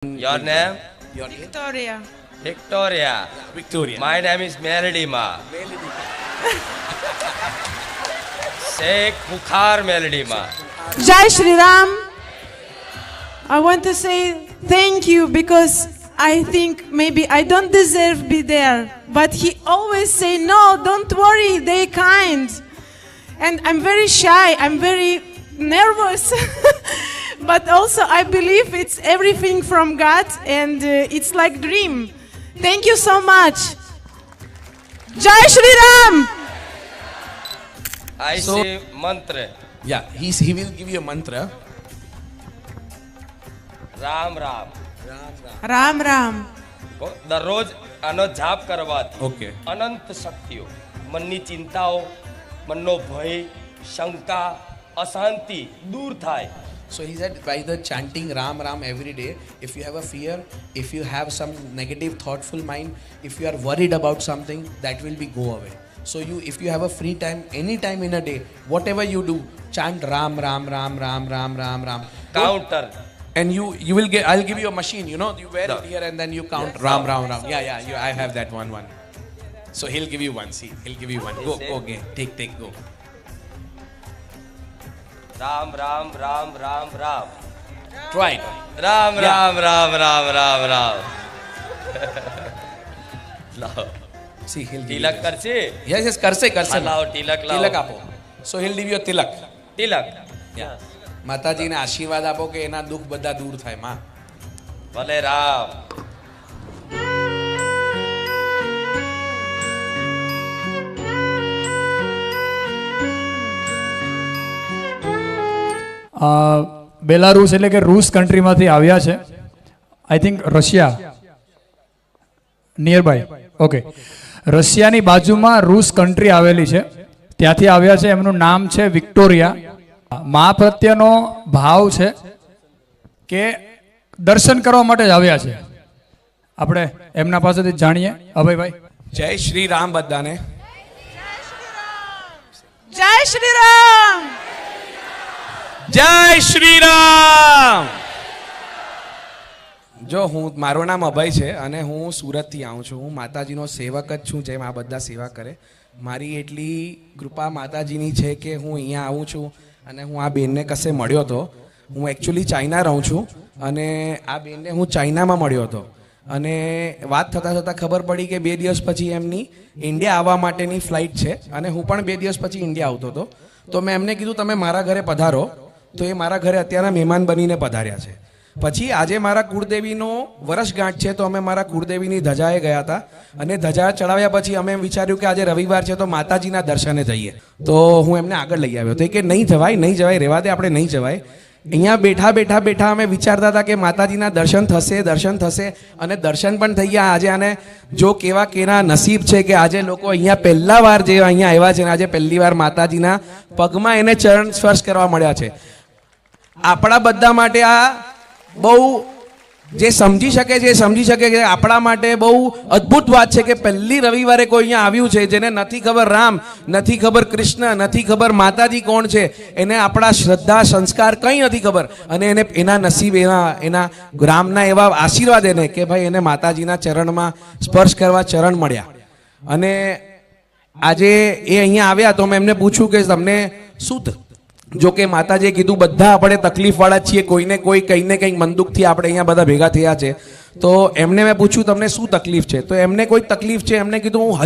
Your name? Victoria. Victoria. Victoria. My name is Melody Ma. Sheikh Bukhar Melody Ma. Jai Shri Ram. I want to say thank you because I think maybe I don't deserve be there. But he always say, no, don't worry, they kind. And I'm very shy, I'm very nervous. But also I believe it's everything from God and it's like dream. Thank you so much. Jai Shri Ram. I So- say mantra. Yeah, he will give you a mantra. Ram Ram. Ram Ram. દરરોજ આનો જાપ કરવાથી Okay. અનંત શક્તિઓ, મનની ચિંતાઓ, મનનો ભય, શંકા, અશાંતિ દૂર થાય. So he said by the chanting Ram Ram every day, if you have a fear, if you have some negative thoughtful mind, if you are worried about something, that will be go away. So if you have a free time, any time in a day, whatever you do, chant Ram Ram Ram Ram Ram Ram Ram. Counter. And you will get, I'll give you a machine, you know, you wear it here and then you count Ram Ram Ram. Yeah, I have that one. So he'll give you one, see, he'll give you one. Go, okay, take, go. Ram Ram Ram Ram Ram. Try it. Ram Yeah. Ram Ram Ram Ram Ram. લાવો. See, he'll give Tilak you. કરશે? Yes, karse. હા, લાવો તિલક લાવો. તિલક આપો. So he'll give you a tilak. Tilak. Yeah. માતાજીને આશીર્વાદ આપો કે એના દુઃખ બધા દૂર થાય માં. ભલે રામ. બેલારુસ એટલે કે રૂસ કન્ટ્રીમાંથી આવ્યા છે. I think Russia near by. Okay, રશિયાની બાજુમાં રૂસ કન્ટ્રી આવેલી છે, ત્યાંથી આવ્યા છે. એમનું નામ છે વિક્ટોરિયા. મા પ્રત્યેનો ભાવ છે કે દર્શન કરવા માટે જ આવ્યા છે. આપણે એમના પાસેથી જાણીએ. અભયભાઈ. જય શ્રી રામ બધાને. Jai Shri Ram. જય શ્રી રામ. જો મારું નામ અભય છે અને હું સુરતથી આવું છું. હું માતાજીનો સેવક જ છું, જેમ આ બધા સેવા કરે. મારી એટલી કૃપા માતાજીની છે કે હું અહીંયા આવું છું અને હું આ બેનને કશે મળ્યો હતો. હું એકચ્યુઅલી ચાઇના રહું છું અને આ બેનને હું ચાઇનામાં મળ્યો હતો અને વાત થતાં ખબર પડી કે 2 દિવસ પછી એમની ઇન્ડિયા આવવા માટેની ફ્લાઇટ છે અને હું પણ 2 દિવસ પછી ઇન્ડિયા આવતો હતો. તો મેં એમને કીધું તમે મારા ઘરે પધારો. તો એ મારા ઘરે અત્યારના મહેમાન બનીને પધાર્યા છે. પછી આજે મારા કુળદેવીનો વર્ષગાંઠ છે, તો અમે મારા કુળદેવીની ધજાએ ગયા હતા અને ધજા ચડાવ્યા પછી અમે એમ વિચાર્યું કે આજે રવિવાર છે તો માતાજીના દર્શને જઈએ. તો હું એમને આગળ લઈ આવ્યો. તો એ કે નહીં જવાય, રહેવા દે, આપણે નહીં જવાય. અહીંયા બેઠા અમે વિચારતા હતા કે માતાજીના દર્શન થશે અને દર્શન પણ થઈ ગયા. આજે આને જો કેના નસીબ છે કે આજે લોકો અહીંયા પહેલા વાર જે અહીંયા આવ્યા છે ને આજે પહેલી વાર માતાજીના પગમાં એને ચરણ સ્પર્શ કરવા મળ્યા છે. આપણા બધા માટે આ બહુ જે સમજી શકે કે આપણા માટે બહુ અદ્ભુત વાત છે કે પહેલી રવિવારે કોઈ અહીંયા આવ્યું છે જેને નથી ખબર રામ, નથી ખબર કૃષ્ણ, નથી ખબર માતાજી કોણ છે, એને આપણા શ્રદ્ધા સંસ્કાર કંઈ નથી ખબર અને એને એના નસીબ એના રામના એવા આશીર્વાદ એને કે ભાઈ એને માતાજીના ચરણમાં સ્પર્શ કરવા ચરણ મળ્યા. અને આજે એ અહીંયા આવ્યા તો મેં એમને પૂછ્યું કે તમને શું જો કે માતાજીએ કીધું બધા આપણે તકલીફવાળા છીએ, કોઈને કોઈ કંઈ ને કંઈક મનદુખથી આપણે અહીંયા બધા ભેગા થયા છે. તો એમને મેં પૂછ્યું તમને શું તકલીફ છે? તો એમને કોઈ તકલીફ છે? એમને કીધું હું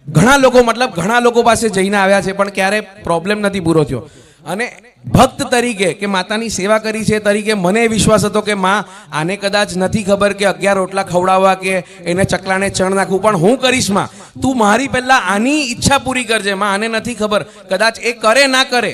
ઘણા લોકો પાસે જઈને આવ્યા છે પણ ક્યારે પ્રોબ્લેમ નથી પૂરો થયો. અને ભક્ત તરીકે કે માતાની સેવા કરી છે તરીકે મને વિશ્વાસ હતો કે માં આને કદાચ નથી ખબર કે 11 રોટલા ખવડાવવા કે એને ચકલાને ચણ નાખવું, પણ હું કરીશ માં, તું મારી પહેલા આની ઈચ્છા પૂરી કરજે માં. આને નથી ખબર, કદાચ એ કરે ના કરે,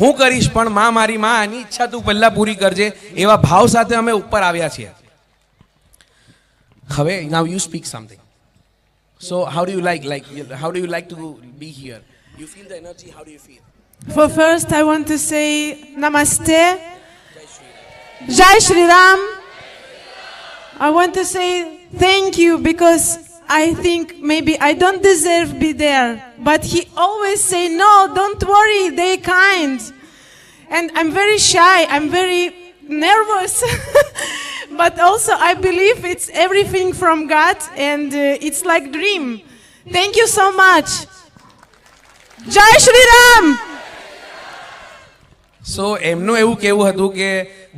હું કરીશ પણ મારી માં આની ઈચ્છા તું પહેલા પૂરી કરજે. એવા ભાવ સાથે અમે ઉપર આવ્યા છીએ. હવે now you speak something. So how do you like to be here? You feel the energy, how do you feel? For first, I want to say Namaste. Jai Shri Ram. I want to say thank you because I think maybe I don't deserve be there. But he always say, no, don't worry, they kind. And I'm very shy, I'm very nervous. but also I believe it's everything from God and it's like dream. Thank you so much. Jai Shri Ram. સો એમનું એવું કહેવું હતું કે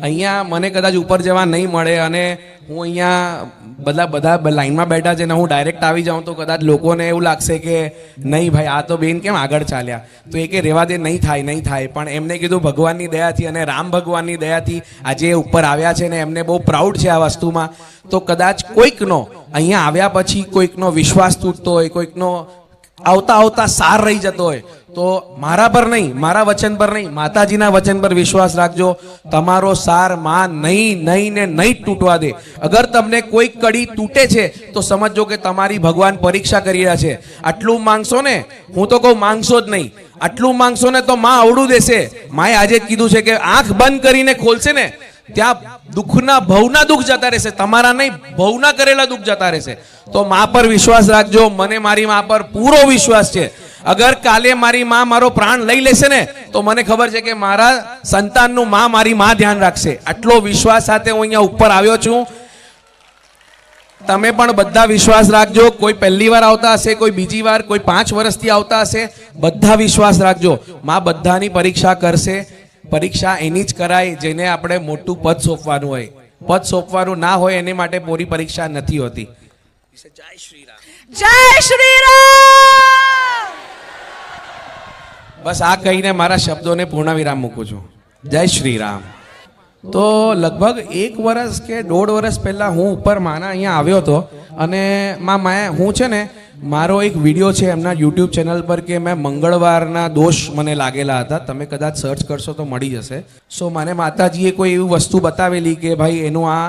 અહીંયા મને કદાચ ઉપર જવા નહીં મળે અને હું અહીંયા બધા લાઈનમાં બેઠા છે ને હું ડાયરેક્ટ આવી જાઉં તો કદાચ લોકોને એવું લાગશે કે નહીં ભાઈ આ તો બેન કેમ આગળ ચાલ્યા, તો એ કે રહેવા દે, નહીં થાય. પણ એમને કીધું ભગવાનની દયાથી અને રામ ભગવાનની દયાથી આજે એ ઉપર આવ્યા છે ને એમને બહુ પ્રાઉડ છે આ વસ્તુમાં. તો કદાચ કોઈકનો અહીંયા આવ્યા પછી કોઈકનો વિશ્વાસ તૂટતો હોય, કોઈકનો આવતા સાર રહી જતો હોય, તો મારા પર નહીં, મારા વચન પર નહીં, માતાજીના વચન પર વિશ્વાસ રાખજો. તમારો સાર માં નહીં તૂટવા દે. અગર તમને કોઈ કડી તૂટે છે તો સમજો કે તમારી ભગવાન પરીક્ષા કરી રહ્યા છે. આટલું માંગશો ને, હું તો કહું માંગશો જ નહીં, આટલું માંગશો ને તો માં અવળું દેશે. માએ આજે જ કીધું છે કે આંખ બંધ કરીને ખોલશે ને ત્યાં દુઃખના ભવના દુઃખ જતા રહેશે, તમારા નહીં ભવના કરેલા દુઃખ જતા રહેશે. તો માં પર વિશ્વાસ રાખજો. મને મારી માં પર પૂરો વિશ્વાસ છે. અગર કાલે મારી માં મારો પ્રાણ લઈ લેશે ને તો મને ખબર છે કે મારા સંતાનનું મારી માં ધ્યાન રાખશે. આટલો વિશ્વાસ સાથે હું અહીંયા ઉપર આવ્યો છું. તમે પણ બધા વિશ્વાસ રાખજો. કોઈ પહેલી વાર આવતા હશે, કોઈ બીજી વાર, કોઈ 5 વર્ષથી આવતા હશે, બધા વિશ્વાસ રાખજો. માં બધાની પરીક્ષા કરશે. પરીક્ષા એની જ કરાય જેને આપણે મોટું પદ સોંપવાનું હોય. પદ સોંપવાનું ના હોય એને માટે પૂરી પરીક્ષા નથી હોતી. જય Shri Ram. Jai Shri Ram. બસ આ કહીને મારા શબ્દોને પૂર્ણવિરામ મૂકું છું. જય શ્રી રામ. તો લગભગ 1 વર્ષ કે 1.5 વર્ષ પહેલા હું ઉપર માના અહીંયા આવ્યો હતો અને હું છે ને મારો એક વિડીયો છે એમના યુટ્યુબ ચેનલ પર કે મેં મંગળવારના દોષ મને લાગેલા હતા. તમે કદાચ સર્ચ કરશો તો મળી જશે. સો મને માતાજીએ કોઈ એવી વસ્તુ બતાવેલી કે ભાઈ એનું આ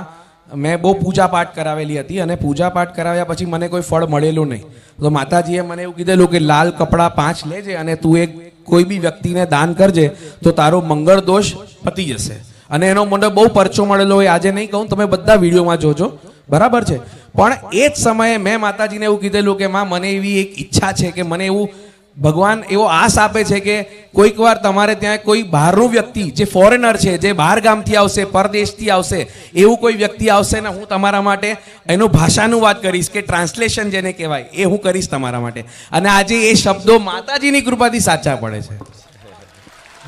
મેં બહુ પૂજા પાઠ કરાવેલી હતી અને પૂજા પાઠ કરાવ્યા પછી મને કોઈ ફળ મળેલું નહીં. તો માતાજીએ મને એવું કીધેલું કે લાલ કપડાં 5 લેજે અને તું એક કોઈ બી વ્યક્તિને દાન કરજે તો તારો મંગળ દોષ પતી જશે. અને એનો મને બહુ પરચો મળેલો હોય. આજે નહીં કહું, તમે બધા વિડીયોમાં જોજો, બરાબર છે. પણ એ જ સમયે મેં માતાજીને એવું કીધેલું કે માં મને એવી એક ઈચ્છા છે કે મને એવું ભગવાન એવો આસ આપે છે કે કોઈક વાર તમારે ત્યાં કોઈ બહારનું વ્યક્તિ જે ફોરેનર છે, જે બહાર ગામથી આવશે, પરદેશથી આવશે, એવું કોઈ વ્યક્તિ આવશે ને હું તમારા માટે એનું ભાષાનું વાત કરીશ કે ટ્રાન્સલેશન જેને કહેવાય એ હું કરીશ તમારા માટે. અને આજે એ શબ્દો માતાજીની કૃપાથી સાચા પડે છે.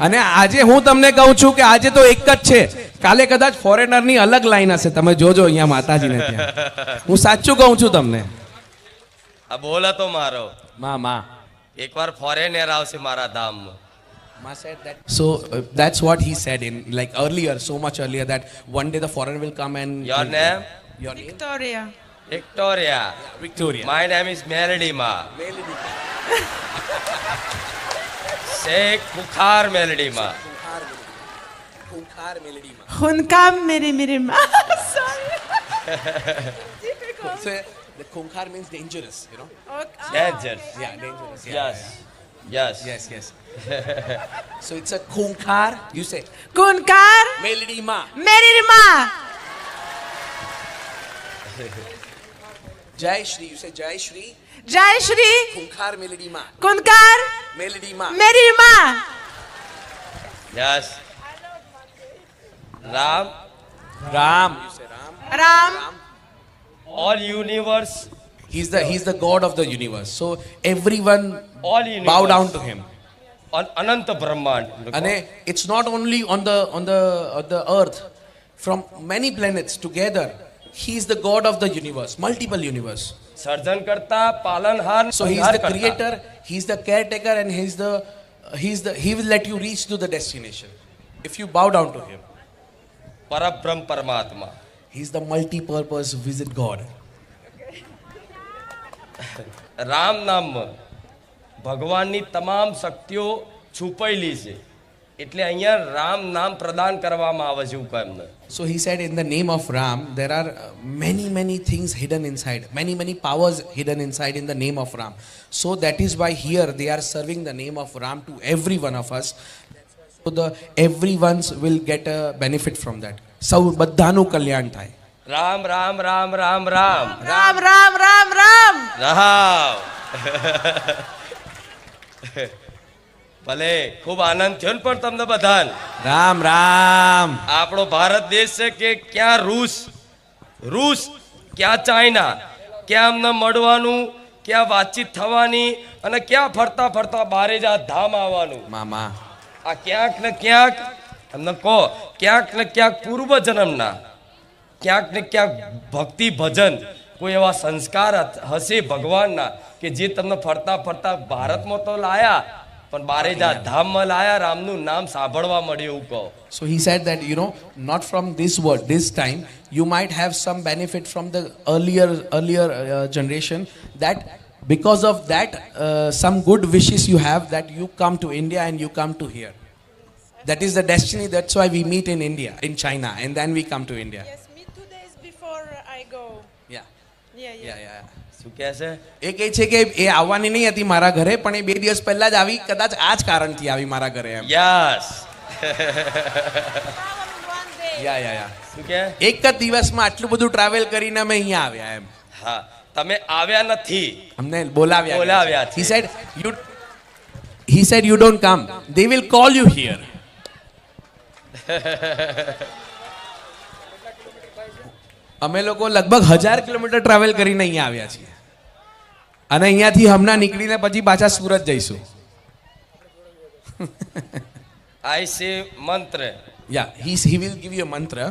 અને આજે હું તમને કહું છું કે આજે તો એક જ છે, કાલે કદાચ ફોરેનરની અલગ લાઈન હશે. તમે જોજો અહીંયા માતાજીને ત્યાં. હું સાચું કહું છું તમને. આ બોલ હતો મારો. માં એકવાર ફોરેનર આવશે મારા ધામમાં. Ma said that. So that's what he said in like earlier, so much earlier, that one day the foreigner will come and. Your name? Your name? Victoria. Victoria. Victoria. My name is Melody Ma. Sheikh Bukhar Melody Ma. Khunkar Melody Ma. Hunkam mere ma. Sorry. So the Khunkar means dangerous, you know. Okay. Dangerous. Yeah, dangerous. Yeah, Yes. Yes, yes. So it's a Khunkar. You say Kunkar Melody Ma. mere ma. Jai Shri. You say Jai Shri. Jai Shri Khunkar Melody Ma. Kunkar Melody Ma. mere ma. Yes. Ram. Ram. You say Ram. Ram. All universe. He's the God of the universe. So everyone All universe. bow down to him. On Ananta Brahmand. And it's not only on the earth, from many planets together. He is the God of the universe, multiple universe. સર્જન કરતા પાલનહાર. So he is the creator, he is the caretaker, and he will let you reach to the destination if you bow down to him. પરબ્રહ્મ પરમાત્મા. He is the multi-purpose visit God. Ram નામમાં ભગવાનની તમામ શક્તિઓ છુપાયેલી છે, એટલે અહીંયા રામ નામ પ્રદાન કરવામાં આવે છે હુકમને. So he said, in the name of Ram, there are many things hidden inside, many powers hidden inside in the name of Ram. So that is why here they are serving the name of Ram to every one of us. So everyone will get a benefit from that. સૌ બધાનું કલ્યાણ થાય. Ram Ram Ram Ram Ram Ram Ram Ram Ram. Ram. ભલે ખૂબ આનંદ થયો ને પણ તમને બધાને. રામ રામ. આપણો ભારત દેશ છે કે ક્યાં રૂસ રૂસ, ક્યાં ચાઇના, ક્યાં અમને મળવાનું, ક્યાં વાતચીત થવાની, અને ક્યાં ફરતા ફરતા બારેજા ધામ આવવાનું. મામા આ ક્યાંક ને ક્યાંક અમને કહો, ક્યાંક ને ક્યાંક પૂર્વ જન્મના, ક્યાંક ને ક્યાંક ભક્તિ ભજન, કોઈ એવા સંસ્કાર હશે ભગવાનના કે જે તમને ફરતા ફરતા ભારતમાં તો લાયા, પણ બારેજા ધામમાં લાયા, રામનું નામ સાંભળવા મળ્યું એવું કહો. So he said that, you know, not from this world, this time, you might have some benefit from the earlier generation, that because of that, some good wishes you have, that you come to India and you come to here. That is the destiny, that's why we meet in India, in China, and then we come to India. Yes, me 2 days before I go. Yeah, Yeah. yeah, yeah. શું કહે છે? એ કહે છે કે એ આવવાની નહીં હતી મારા ઘરે, પણ એ 2 દિવસ પહેલા જ આવી, કદાચ આ જ કારણથી આવી મારા ઘરે એમ. યસ. One day. યા શું કહે? એક જ દિવસમાં આટલું બધું ટ્રાવેલ કરીને અમે અહીંયા આવ્યા એમ. હા, તમે આવ્યા નથી, અમને બોલાવ્યા. બોલાવ્યા છે. He said you don't come, they will call you here. અમે લોકો લગભગ 1000 કિલોમીટર ટ્રાવેલ કરીને અહીંયા આવ્યા છીએ, અને અહીંયાથી હમણાં નીકળીને પછી પાછા સુરત જઈશું. આઈ સે મંત્ર. Yeah, he will give you a mantra.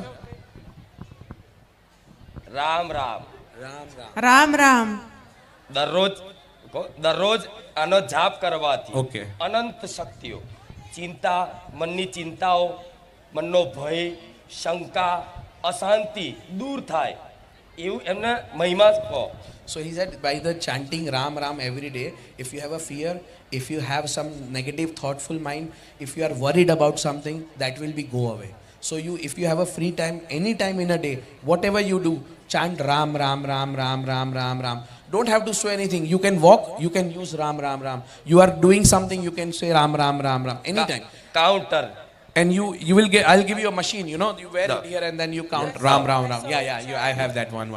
Ram Ram. Ram Ram. દરરોજ આનો જાપ કરવાથી Okay. અનંત શક્તિઓ, ચિંતા, મનની ચિંતાઓ, મનનો ભય, શંકા, અશાંતિ દૂર થાય એવું એમને મહિમા કહો. So he said, by the chanting Ram Ram every day, if you have a fear, if you have some negative thoughtful mind, if you are worried about something, that will be go away. So if you have a free time, any time in a day, whatever you do, chant Ram Ram Ram Ram Ram Ram Ram. Don't have to say anything. You can walk, you can use Ram Ram Ram. You are doing something, you can say Ram Ram Ram Ram anytime. Counter. And you will get, I'll give you a machine, you know, you wear it here and then you count Ram Ram Ram. Yeah, I have that one.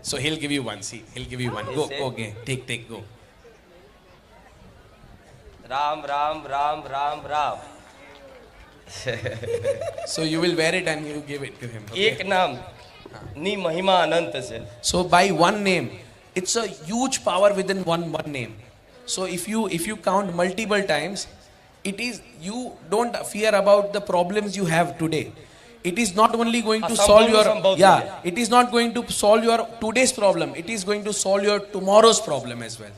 So he'll give you one, see, he'll give you one. Go, okay, take, go. Ram Ram Ram Ram Ram. So you will wear it and you give it to him. Okay? એક નામ ની મહિમા અનંત છે. So by one name, it's a huge power within one name. So if you count multiple times, it is, you don't fear about the problems you have today. It is not only going to solve your, it is not going to solve your today's problem. It is going to solve your tomorrow's problem as well.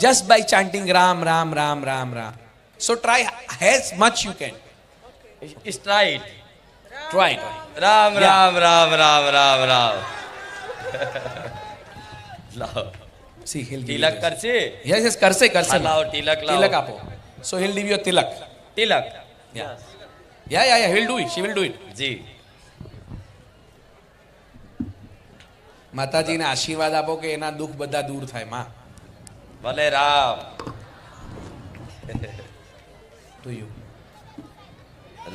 Just by chanting Ram Ram Ram Ram Ram. So try as much you can. Straight. Try it. Ram Ram Ram Ram Ram Ram. લાવો. See, he'll give Tilak you this. કરશે. Yes, karse. લાવો તિલક લાવો. Tilak apo. So he'll give you a tilak. Tilak. Yeah, he'll do it. She will do it. જી. માતાજીને આશીર્વાદ આપો કે એના દુઃખ બધા દૂર થાય માં. ભલે રામ. To you.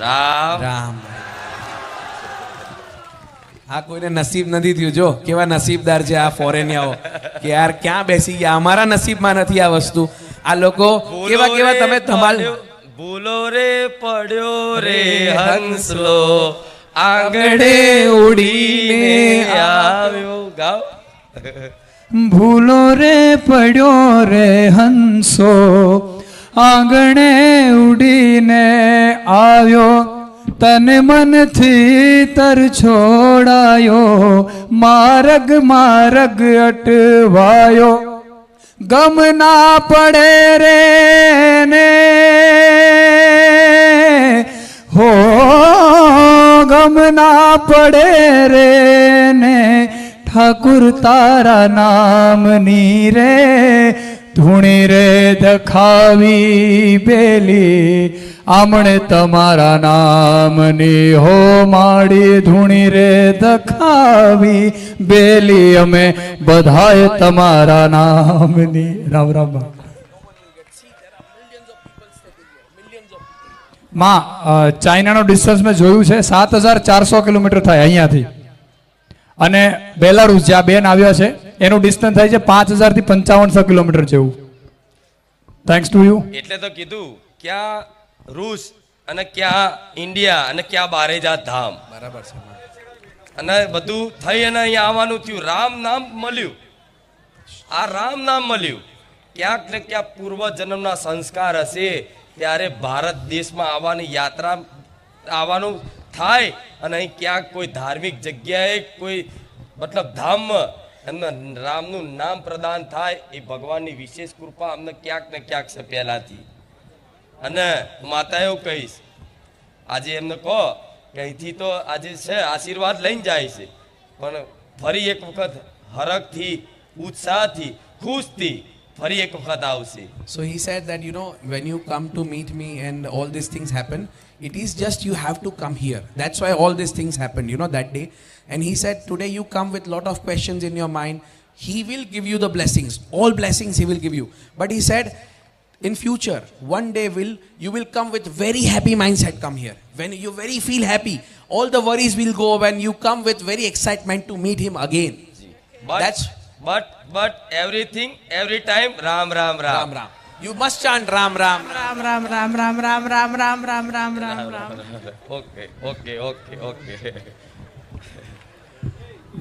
રામ. રામ. આ કોઈને નસીબ નથી થયું, જો કેવા નસીબદાર છે આ ફોરેનિયાઓ કે યાર ક્યાં બેસી ગયા, અમારા નસીબમાં નથી આ વસ્તુ. આ લોકો કેવા તમે ધમાલ. ભૂલો રે પડ્યો રે હંસલો, આંગણે ઉડીને આવ્યો. ગાઓ. ભૂલો રે પડ્યો રે હંસો, આંગણે ઉડીને આવ્યો, તન મનથી તર છોડાયો, માર્ગ અટવાયો, ગમ ના પડે રે ને હો, ગમ ના પડે રે ને, ઠાકુર તારા નામની રે ધૂણી રે દખાવી બેલી, આમણે તમારા નામની હો માડી ધૂણી રે દખાવી બેલી, અમે બધાએ તમારા નામની. રામ રામ. માં ચાઇનાનો ડિસ્ટન્સ મેં જોયું છે 7400 કિલોમીટર થાય અહીંયાથી, અને બેલારુસ જ્યાં બેન આવ્યા છે એનું ડિસ્ટન્સ થાય છે 5000 થી 5500 કિલોમીટર જેવું. Thanks to you. એટલે તો કીધું ક્યાં રૂસ અને ક્યાં ઇન્ડિયા અને ક્યાં બારેજા ધામ. બરાબર છે. અને બધું થઈ અને અહીંયા આવવાનું થયું. રામ નામ મળ્યું, આ રામ નામ મળ્યું. ક્યાંક ને ક્યાંક પૂર્વ જન્મના સંસ્કાર હશે ત્યારે ભારત દેશમાં આવવાની યાત્રા આવવાનું થાય અને અહીં ક્યાંક કોઈ ધાર્મિક જગ્યાએ કોઈ મતલબ ધામમાં એમને રામનું નામ પ્રદાન થાય. એ ભગવાનની વિશેષ કૃપા અમને ક્યાંક ને ક્યાંક છે પહેલાથી. અને માતા એવું કહીશ, આજે એમને કહો કે અહીંથી તો આજે છે આશીર્વાદ લઈને જાય છે, પણ ફરી એક વખત હરખથી, ઉત્સાહથી, ખુશથી ફરી એક વખત આવશે. So he said that, you know, when you come to meet me and all these things happen, it is just you have to come here. That's why all these things happened, you know, that day. And he said, today you come with lot of questions in your mind. He will give you the blessings. All blessings he will give you. But he said, in future, one day you will come with very happy mindset come here. When you very feel happy, all the worries will go when you come with very excitement to meet him again. But everything, every time, Ram, Ram, Ram. Ram Ram. You must chant Ram Ram. Ram Ram Ram Ram Ram Ram Ram Ram Ram Ram Ram. Okay.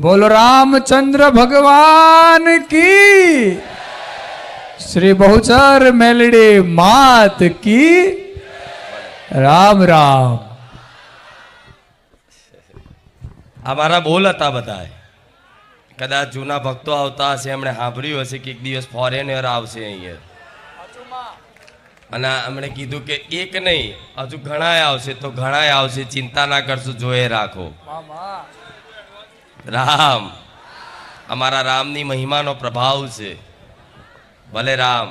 બોલો રામચંદ્ર ભગવાન કી, શ્રી બહુચર મેલડી માત કી, રામ રામ. આ મારા બોલ હતા બધા. કદાચ જૂના ભક્તો આવતા હશે, એમણે સાંભળ્યું હશે કે એક દિવસ ફોરેનર આવશે અહીંયા, અને એમણે કીધું કે એક નહીં હજુ ઘણાય આવશે. તો ઘણાય આવશે, ચિંતા ના કરશો, જોયે રાખો. રામ, અમારા રામની મહિમાનો પ્રભાવ છે. ભલે રામ.